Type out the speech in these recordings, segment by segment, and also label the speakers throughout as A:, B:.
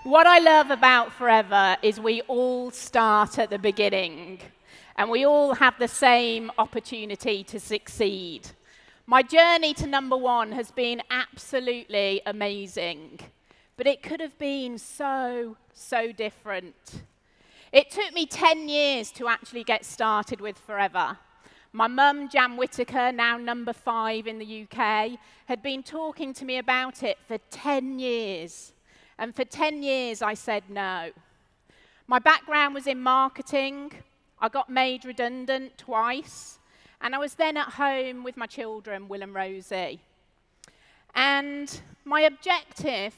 A: What I love about Forever is we all start at the beginning, and we all have the same opportunity to succeed. My journey to #1 has been absolutely amazing, but it could have been so different. It took me 10 years to actually get started with Forever. My mum, Jan Whittaker, now #5 in the UK, had been talking to me about it for 10 years. And for 10 years, I said no. My background was in marketing. I got made redundant twice. And I was then at home with my children, Will and Rosie. And my objective,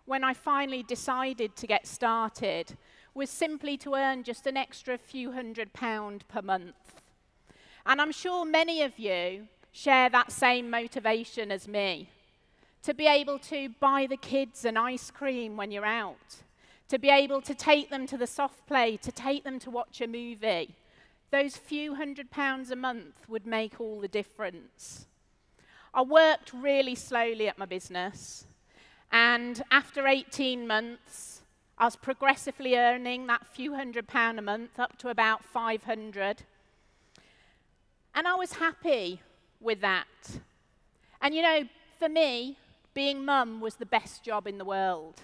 A: when I finally decided to get started, was simply to earn just an extra few £100 per month. And I'm sure many of you share that same motivation as me. To be able to buy the kids an ice cream when you're out. To be able to take them to the soft play, to take them to watch a movie. Those few £100 a month would make all the difference. I worked really slowly at my business. And after 18 months, I was progressively earning that few £100 a month up to about 500. And I was happy with that. And you know, for me, being mum was the best job in the world.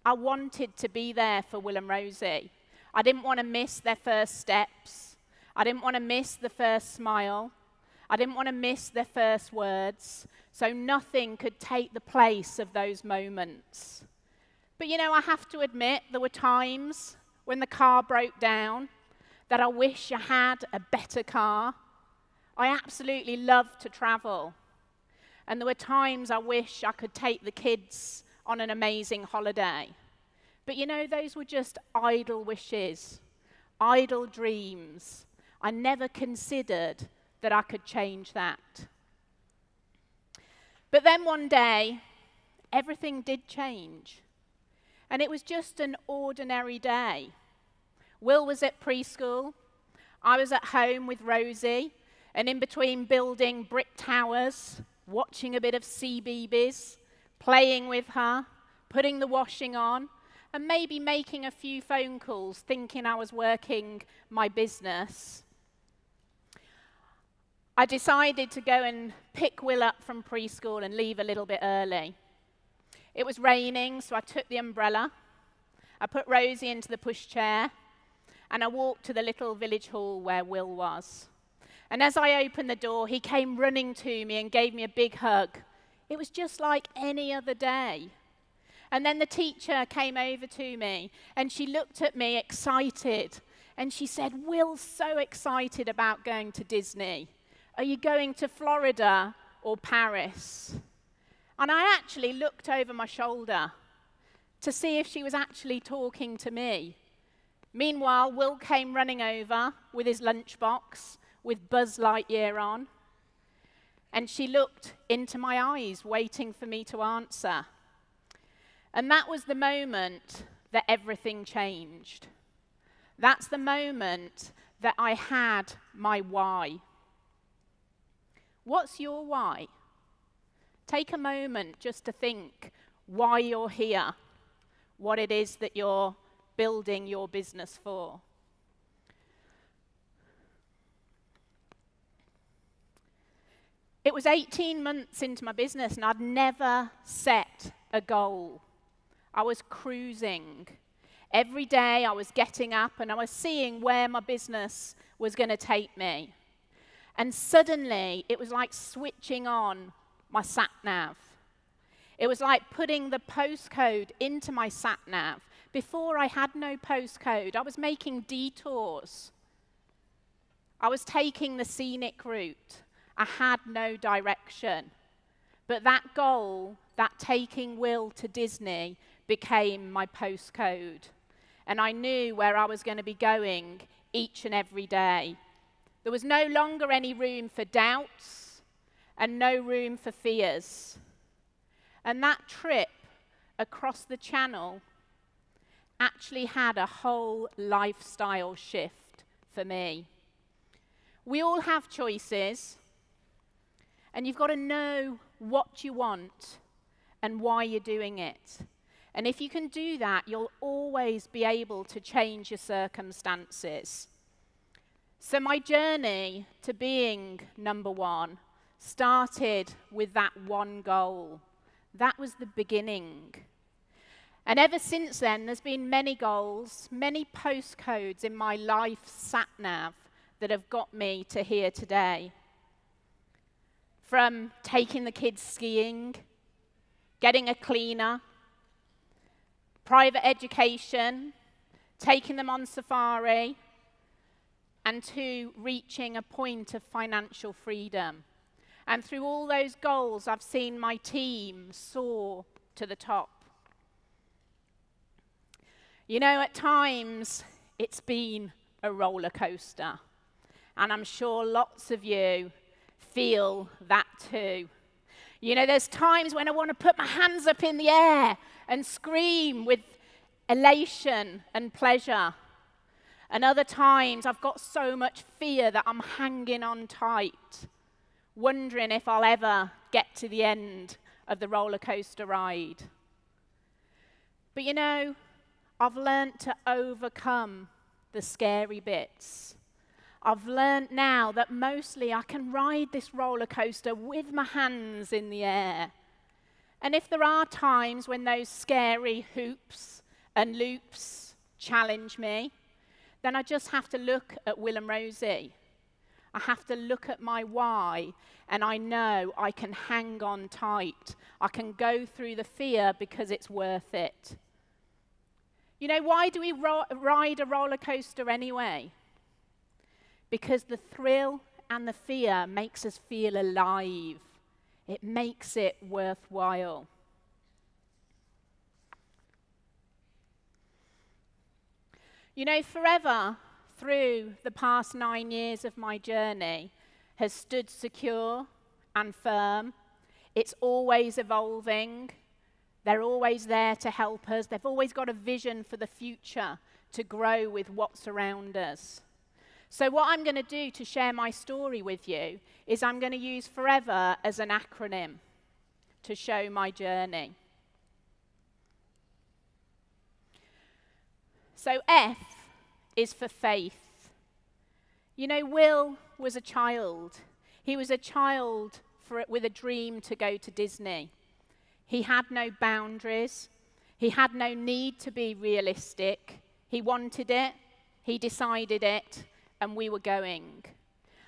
A: I wanted to be there for Will and Rosie. I didn't want to miss their first steps. I didn't want to miss the first smile. I didn't want to miss their first words. So nothing could take the place of those moments. But you know, I have to admit, there were times when the car broke down that I wish I had a better car. I absolutely love to travel. And there were times I wish I could take the kids on an amazing holiday. But you know, those were just idle wishes, idle dreams. I never considered that I could change that. But then one day, everything did change. And it was just an ordinary day. Will was at preschool. I was at home with Rosie. And in between building brick towers, watching a bit of CBeebies, playing with her, putting the washing on, and maybe making a few phone calls, thinking I was working my business. I decided to go and pick Will up from preschool and leave a little bit early. It was raining, so I took the umbrella. I put Rosie into the pushchair, and I walked to the little village hall where Will was. And as I opened the door, he came running to me and gave me a big hug. It was just like any other day. And then the teacher came over to me, and she looked at me excited, and she said, "Will's so excited about going to Disney. Are you going to Florida or Paris?" And I actually looked over my shoulder to see if she was actually talking to me. Meanwhile, Will came running over with his lunchbox, with Buzz Lightyear on, and she looked into my eyes, waiting for me to answer. And that was the moment that everything changed. That's the moment that I had my why. What's your why? Take a moment just to think why you're here, what it is that you're building your business for. It was 18 months into my business, and I'd never set a goal. I was cruising. Every day I was getting up, and I was seeing where my business was going to take me. And suddenly, it was like switching on my sat-nav. It was like putting the postcode into my sat-nav. Before, I had no postcode. I was making detours. I was taking the scenic route. I had no direction. But that goal, that taking Will to Disney, became my postcode. And I knew where I was going to be going each and every day. There was no longer any room for doubts and no room for fears. And that trip across the channel actually had a whole lifestyle shift for me. We all have choices. And you've got to know what you want and why you're doing it. And if you can do that, you'll always be able to change your circumstances. So my journey to being number one started with that one goal. That was the beginning. And ever since then, there's been many goals, many postcodes in my life sat-nav that have got me to here today. From taking the kids skiing, getting a cleaner, private education, taking them on safari, and to reaching a point of financial freedom. And through all those goals, I've seen my team soar to the top. You know, at times, it's been a roller coaster. And I'm sure lots of you feel that too. You know, there's times when I want to put my hands up in the air and scream with elation and pleasure. And other times, I've got so much fear that I'm hanging on tight, wondering if I'll ever get to the end of the roller coaster ride. But you know, I've learned to overcome the scary bits. I've learned now that mostly I can ride this roller coaster with my hands in the air. And if there are times when those scary hoops and loops challenge me, then I just have to look at Will and Rosie. I have to look at my why, and I know I can hang on tight. I can go through the fear because it's worth it. You know, why do we ride a roller coaster anyway? Because the thrill and the fear makes us feel alive. It makes it worthwhile. You know, forever through the past 9 years of my journey has stood secure and firm. It's always evolving. They're always there to help us. They've always got a vision for the future to grow with what's around us. So what I'm going to do to share my story with you is I'm going to use forever as an acronym to show my journey. So F is for faith. You know, Will was a child. He was a child with a dream to go to Disney. He had no boundaries. He had no need to be realistic. He wanted it. He decided it. And we were going.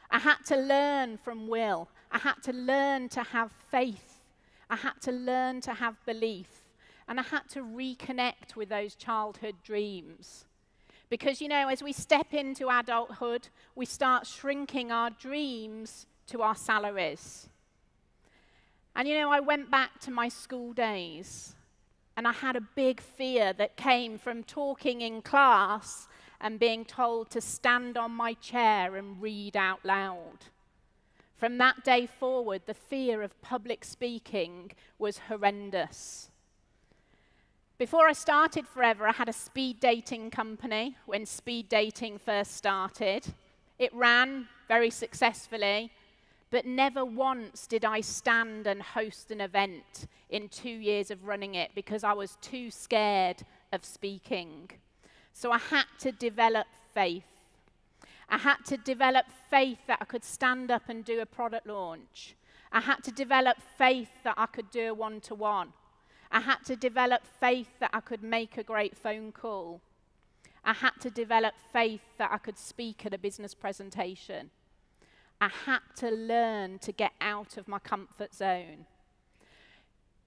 A: I had to learn from Will. I had to learn to have faith. I had to learn to have belief. And I had to reconnect with those childhood dreams. Because, you know, as we step into adulthood, we start shrinking our dreams to our salaries. And, you know, I went back to my school days, and I had a big fear that came from talking in class and being told to stand on my chair and read out loud. From that day forward, the fear of public speaking was horrendous. Before I started Forever, I had a speed dating company when speed dating first started. It ran very successfully, but never once did I stand and host an event in 2 years of running it because I was too scared of speaking. So I had to develop faith. I had to develop faith that I could stand up and do a product launch. I had to develop faith that I could do a one-to-one. I had to develop faith that I could make a great phone call. I had to develop faith that I could speak at a business presentation. I had to learn to get out of my comfort zone.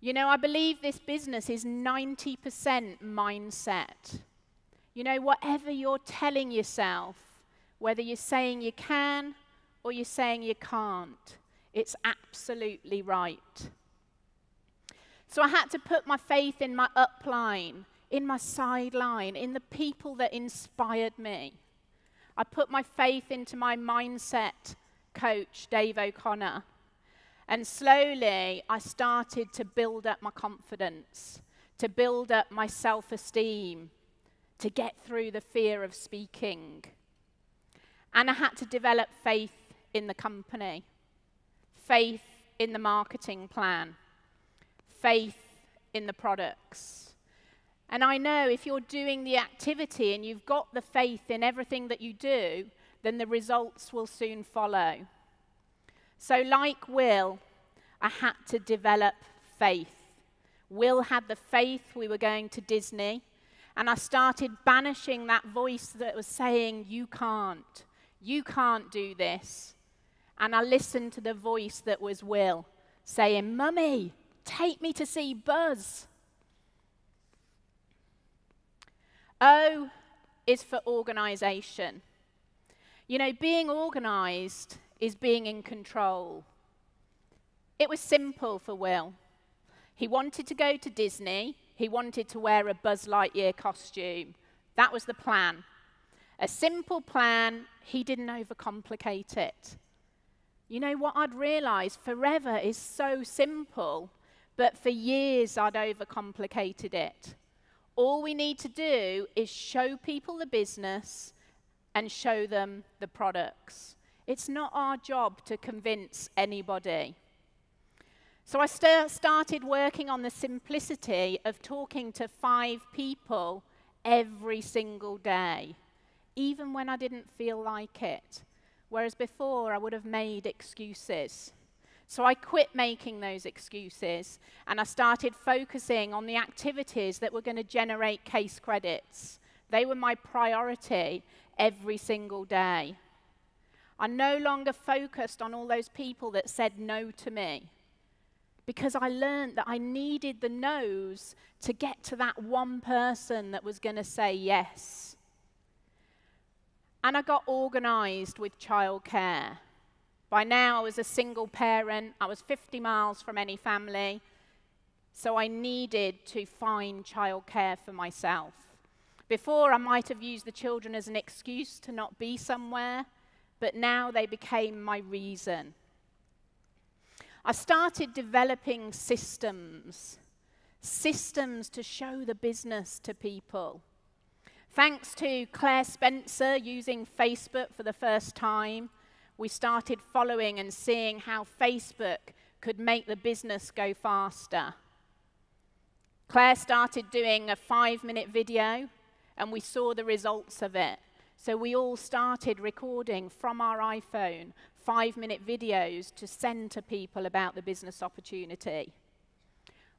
A: You know, I believe this business is 90% mindset. You know, whatever you're telling yourself, whether you're saying you can or you're saying you can't, it's absolutely right. So I had to put my faith in my upline, in my sideline, in the people that inspired me. I put my faith into my mindset coach, Dave O'Connor. And slowly, I started to build up my confidence, to build up my self-esteem, to get through the fear of speaking. And I had to develop faith in the company, faith in the marketing plan, faith in the products. And I know if you're doing the activity and you've got the faith in everything that you do, then the results will soon follow. So like Will, I had to develop faith. Will had the faith we were going to Disney, and I started banishing that voice that was saying, you can't do this. And I listened to the voice that was Will, saying, Mummy, take me to see Buzz. O is for organisation. You know, being organised is being in control. It was simple for Will. He wanted to go to Disney. He wanted to wear a Buzz Lightyear costume. That was the plan. A simple plan. He didn't overcomplicate it. You know what I'd realised? Forever is so simple, but for years I'd overcomplicated it. All we need to do is show people the business and show them the products. It's not our job to convince anybody. So I started working on the simplicity of talking to 5 people every single day, even when I didn't feel like it. Whereas before, I would have made excuses. So I quit making those excuses, and I started focusing on the activities that were going to generate case credits. They were my priority every single day. I no longer focused on all those people that said no to me, because I learned that I needed the no's to get to that one person that was going to say yes. And I got organised with childcare. By now, I was a single parent. I was 50 miles from any family. So I needed to find childcare for myself. Before, I might have used the children as an excuse to not be somewhere, but now they became my reason. I started developing systems to show the business to people. Thanks to Claire Spencer using Facebook for the first time, we started following and seeing how Facebook could make the business go faster. Claire started doing a 5-minute video, and we saw the results of it. So we all started recording from our iPhone 5-minute videos to send to people about the business opportunity.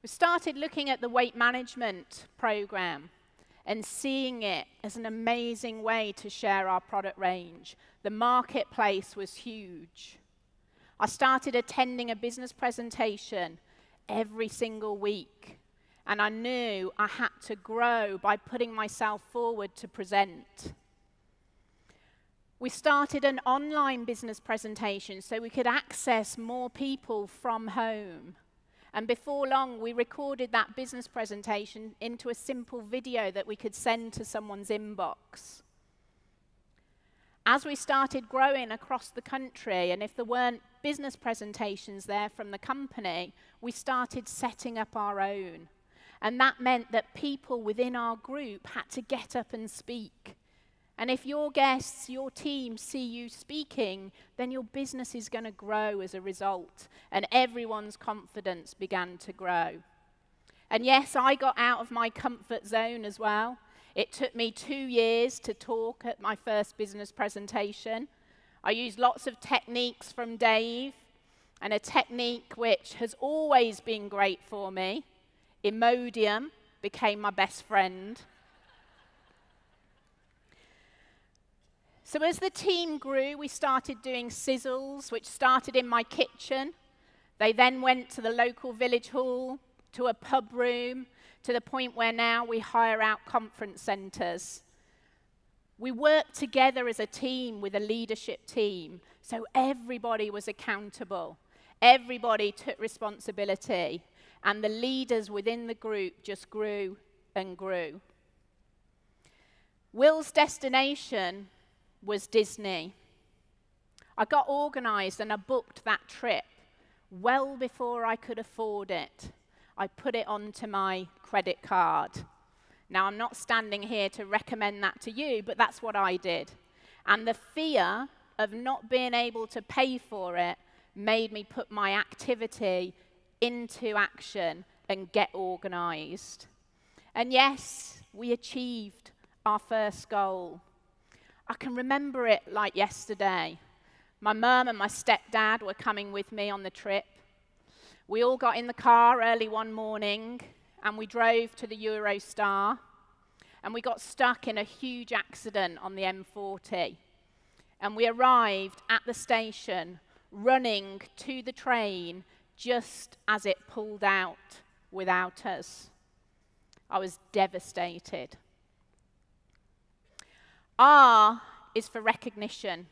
A: We started looking at the weight management program and seeing it as an amazing way to share our product range. The marketplace was huge. I started attending a business presentation every single week, and I knew I had to grow by putting myself forward to present. We started an online business presentation so we could access more people from home. And before long, we recorded that business presentation into a simple video that we could send to someone's inbox. As we started growing across the country, and if there weren't business presentations there from the company, we started setting up our own. And that meant that people within our group had to get up and speak. And if your guests, your team see you speaking, then your business is going to grow as a result. And everyone's confidence began to grow. And yes, I got out of my comfort zone as well. It took me 2 years to talk at my first business presentation. I used lots of techniques from Dave, and a technique which has always been great for me. Imodium became my best friend. So as the team grew, we started doing sizzles, which started in my kitchen. They then went to the local village hall, to a pub room, to the point where now we hire out conference centres. We worked together as a team with a leadership team, so everybody was accountable. Everybody took responsibility, and the leaders within the group just grew and grew. Will's destination was Disney. I got organised and I booked that trip well before I could afford it. I put it onto my credit card. Now, I'm not standing here to recommend that to you, but that's what I did. And the fear of not being able to pay for it made me put my activity into action and get organised. And yes, we achieved our first goal. I can remember it like yesterday. My mum and my stepdad were coming with me on the trip. We all got in the car early one morning and we drove to the Eurostar, and we got stuck in a huge accident on the M40. And we arrived at the station running to the train just as it pulled out without us. I was devastated. R is for recognition.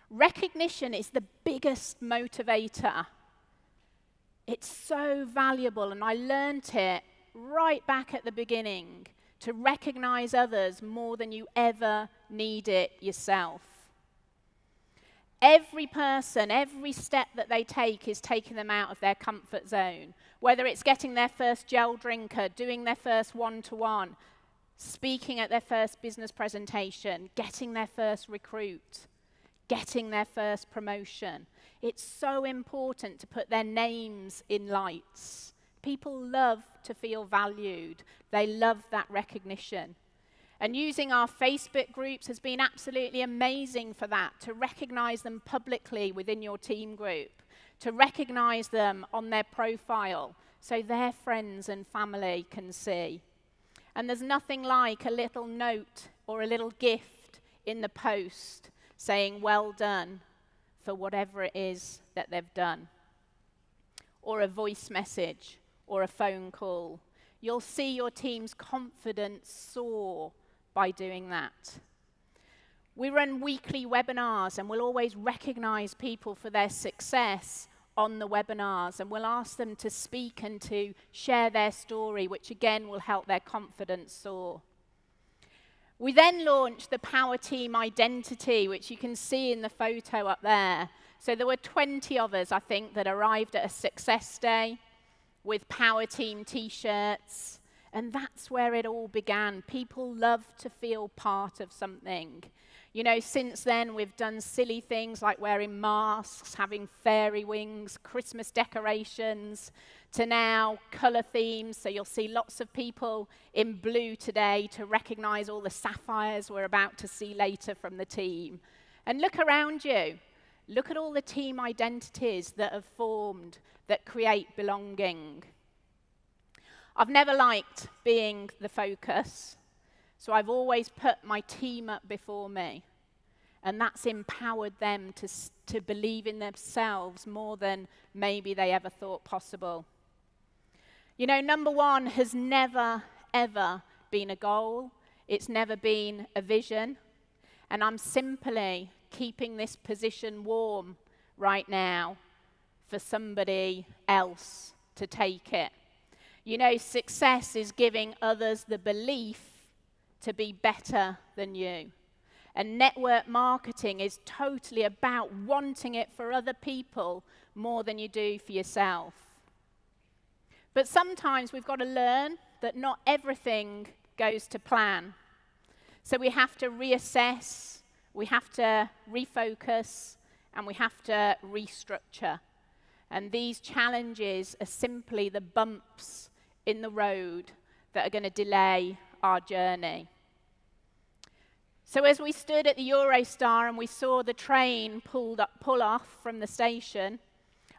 A: Recognition is the biggest motivator. It's so valuable, and I learnt it right back at the beginning, to recognize others more than you ever need it yourself. Every person, every step that they take is taking them out of their comfort zone, whether it's getting their first gel drinker, doing their first one-to-one, speaking at their first business presentation, getting their first recruit, getting their first promotion. It's so important to put their names in lights. People love to feel valued. They love that recognition. And using our Facebook groups has been absolutely amazing for that, to recognize them publicly within your team group, to recognize them on their profile so their friends and family can see. And there's nothing like a little note or a little gift in the post saying, "Well done," for whatever it is that they've done. Or a voice message, or a phone call. You'll see your team's confidence soar by doing that. We run weekly webinars, and we'll always recognize people for their success on the webinars, and we'll ask them to speak and to share their story, which again will help their confidence soar. We then launched the Power Team Identity, which you can see in the photo up there. So there were 20 of us, I think, that arrived at a success day with Power Team t-shirts. And that's where it all began. People love to feel part of something. You know, since then, we've done silly things like wearing masks, having fairy wings, Christmas decorations, to now colour themes. So you'll see lots of people in blue today to recognise all the sapphires we're about to see later from the team. And look around you. Look at all the team identities that have formed that create belonging. I've never liked being the focus, so I've always put my team up before me. And that's empowered them to believe in themselves more than maybe they ever thought possible. You know, number one has never, ever been a goal. It's never been a vision. And I'm simply keeping this position warm right now for somebody else to take it. You know, success is giving others the belief to be better than you. And network marketing is totally about wanting it for other people more than you do for yourself. But sometimes we've got to learn that not everything goes to plan. So we have to reassess, we have to refocus, and we have to restructure. And these challenges are simply the bumps in the road that are going to delay our journey. So as we stood at the Eurostar and we saw the train pull off from the station,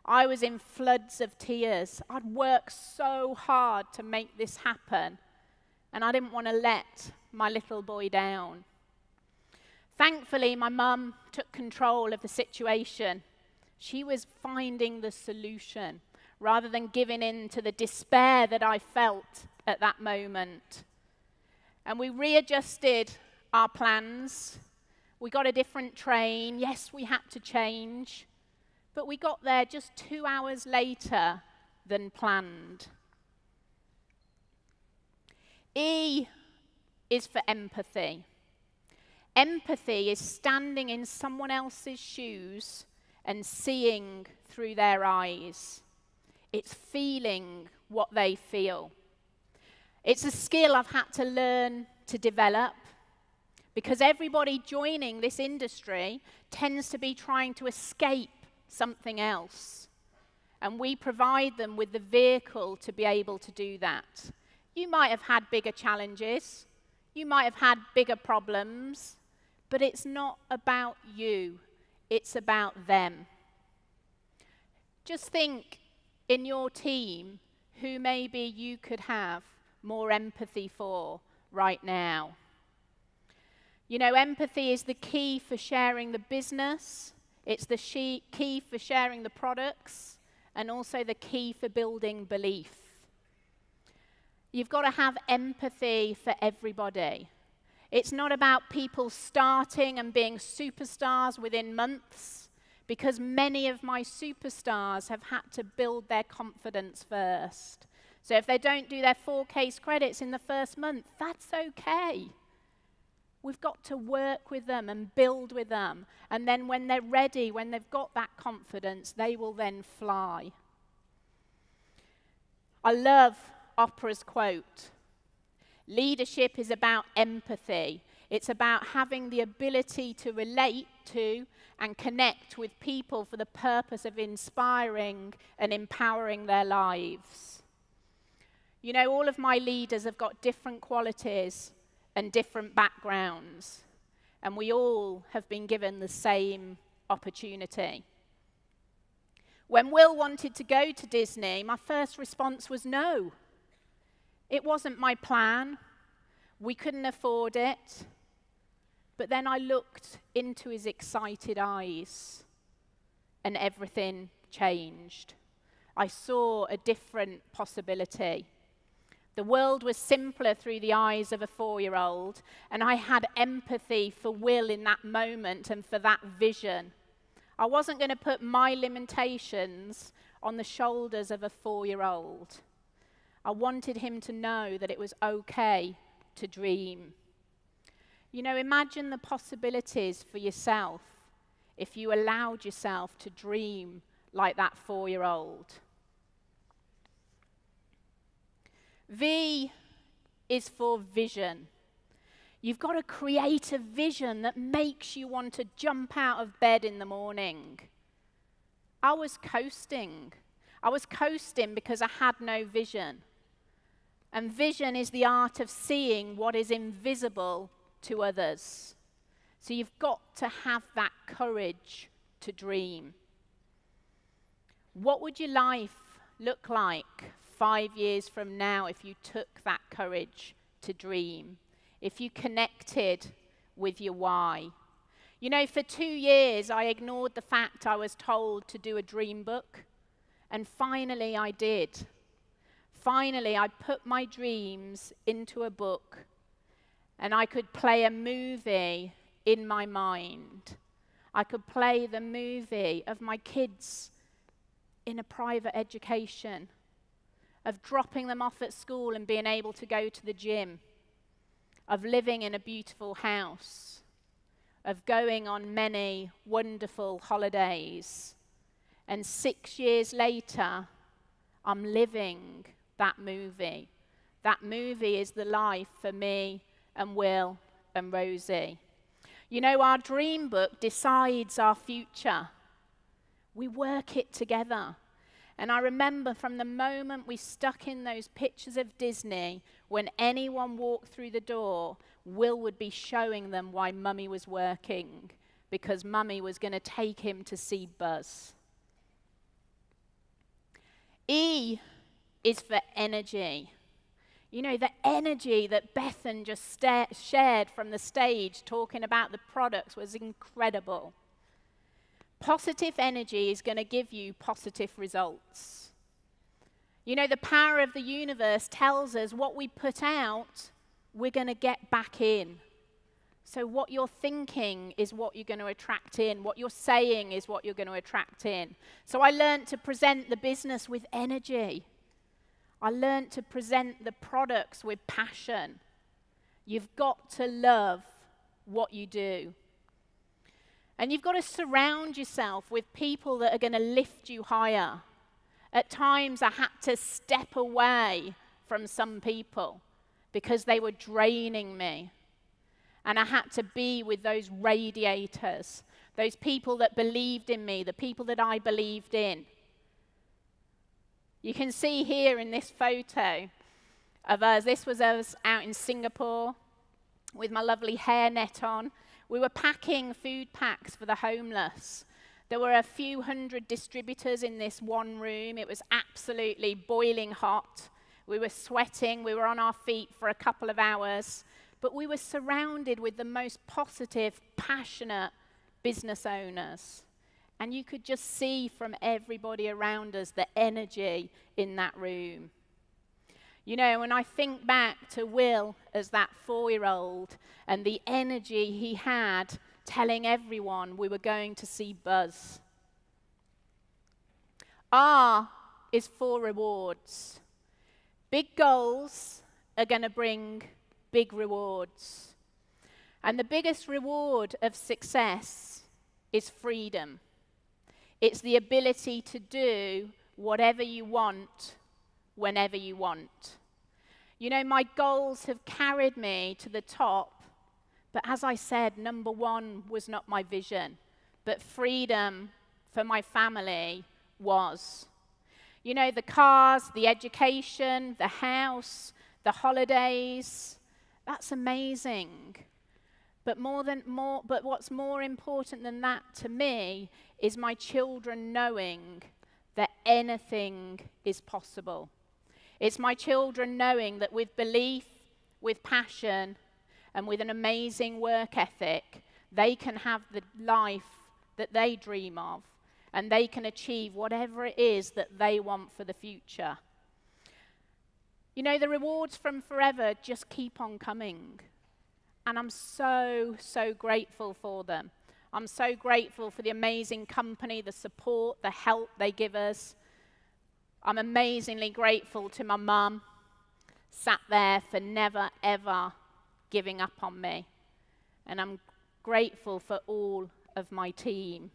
A: I was in floods of tears. I'd worked so hard to make this happen, and I didn't want to let my little boy down. Thankfully, my mum took control of the situation. She was finding the solution rather than giving in to the despair that I felt at that moment. And we readjusted our plans. We got a different train. Yes, we had to change. But we got there just 2 hours later than planned. E is for empathy. Empathy is standing in someone else's shoes and seeing through their eyes. It's feeling what they feel. It's a skill I've had to learn to develop, because everybody joining this industry tends to be trying to escape something else. And we provide them with the vehicle to be able to do that. You might have had bigger challenges. You might have had bigger problems. But it's not about you. It's about them. Just think in your team who maybe you could have more empathy for right now. You know, empathy is the key for sharing the business. It's the key for sharing the products, and also the key for building belief. You've got to have empathy for everybody. It's not about people starting and being superstars within months, because many of my superstars have had to build their confidence first. So if they don't do their 4 case credits in the first month, that's okay. We've got to work with them and build with them. And then when they're ready, when they've got that confidence, they will then fly. I love Oprah's quote. Leadership is about empathy. It's about having the ability to relate to and connect with people for the purpose of inspiring and empowering their lives. You know, all of my leaders have got different qualities and different backgrounds, and we all have been given the same opportunity. When Will wanted to go to Disney, my first response was no. It wasn't my plan. We couldn't afford it. But then I looked into his excited eyes, and everything changed. I saw a different possibility. The world was simpler through the eyes of a 4-year-old, and I had empathy for Will in that moment and for that vision. I wasn't going to put my limitations on the shoulders of a 4-year-old. I wanted him to know that it was okay to dream. You know, imagine the possibilities for yourself if you allowed yourself to dream like that 4-year-old. V is for vision. You've got to create a vision that makes you want to jump out of bed in the morning. I was coasting. I was coasting because I had no vision. And vision is the art of seeing what is invisible to others. So you've got to have that courage to dream. What would your life look like 5 years from now if you took that courage to dream? If you connected with your why? You know, for 2 years I ignored the fact I was told to do a dream book, and finally I did. Finally, I put my dreams into a book, and I could play a movie in my mind. I could play the movie of my kids in a private education, of dropping them off at school and being able to go to the gym, of living in a beautiful house, of going on many wonderful holidays. And 6 years later, I'm living that movie. That movie is the life for me and Will and Rosie. You know, our dream book decides our future. We work it together. And I remember from the moment we stuck in those pictures of Disney, when anyone walked through the door, Will would be showing them why Mummy was working, because Mummy was going to take him to see Buzz. E is for energy. You know, the energy that Bethan just shared from the stage talking about the products was incredible. Positive energy is going to give you positive results. You know, the power of the universe tells us what we put out, we're going to get back in. So what you're thinking is what you're going to attract in. What you're saying is what you're going to attract in. So I learned to present the business with energy. I learned to present the products with passion. You've got to love what you do. And you've got to surround yourself with people that are going to lift you higher. At times, I had to step away from some people because they were draining me. And I had to be with those radiators, those people that believed in me, the people that I believed in. You can see here in this photo of us. This was us out in Singapore with my lovely hairnet on. We were packing food packs for the homeless. There were a few hundred distributors in this one room. It was absolutely boiling hot. We were sweating. We were on our feet for a couple of hours. But we were surrounded with the most positive, passionate business owners. And you could just see from everybody around us the energy in that room. You know, when I think back to Will as that 4-year-old and the energy he had telling everyone we were going to see Buzz. R is for rewards. Big goals are going to bring big rewards. And the biggest reward of success is freedom. It's the ability to do whatever you want, whenever you want. You know, my goals have carried me to the top, but as I said, number one was not my vision, but freedom for my family was. You know, the cars, the education, the house, the holidays, that's amazing. But what's more important than that to me is my children knowing that anything is possible. It's my children knowing that with belief, with passion, and with an amazing work ethic, they can have the life that they dream of, and they can achieve whatever it is that they want for the future. You know, the rewards from forever just keep on coming. And I'm so, so grateful for them. I'm so grateful for the amazing company, the support, the help they give us. I'm amazingly grateful to my mum, sat there for never, ever giving up on me. And I'm grateful for all of my team.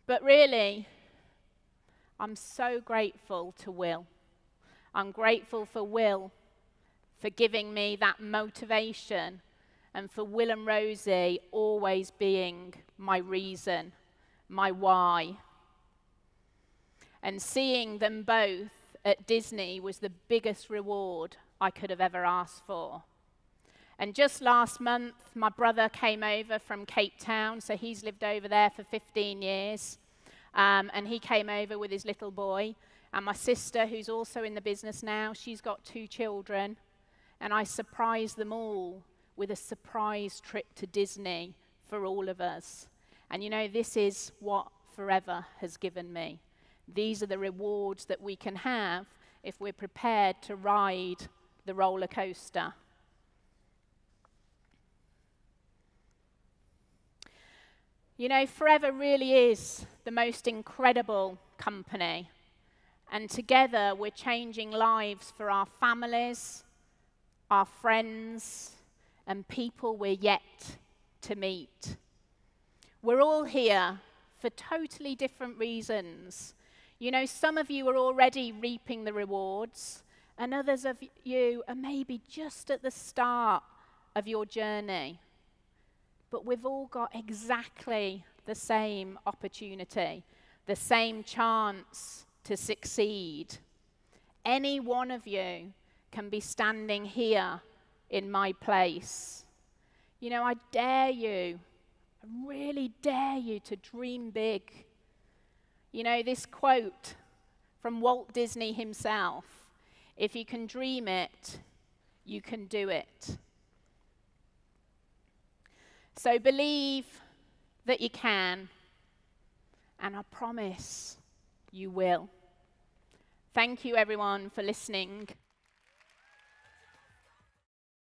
A: But really, I'm so grateful to Will. I'm grateful for Will for giving me that motivation, and for Will and Rosie always being my reason, my why. And seeing them both at Disney was the biggest reward I could have ever asked for. And just last month, my brother came over from Cape Town, so he's lived over there for 15 years. And he came over with his little boy. And my sister, who's also in the business now, she's got 2 children. And I surprised them all with a surprise trip to Disney for all of us. And you know, this is what forever has given me. These are the rewards that we can have if we're prepared to ride the roller coaster. You know, Forever really is the most incredible company. And together we're changing lives for our families, our friends, and people we're yet to meet. We're all here for totally different reasons. You know, some of you are already reaping the rewards, and others of you are maybe just at the start of your journey. But we've all got exactly the same opportunity, the same chance to succeed. Any one of you can be standing here in my place. You know, I dare you, I really dare you to dream big. You know, this quote from Walt Disney himself, if you can dream it, you can do it. So believe that you can, and I promise you will. Thank you, everyone, for listening.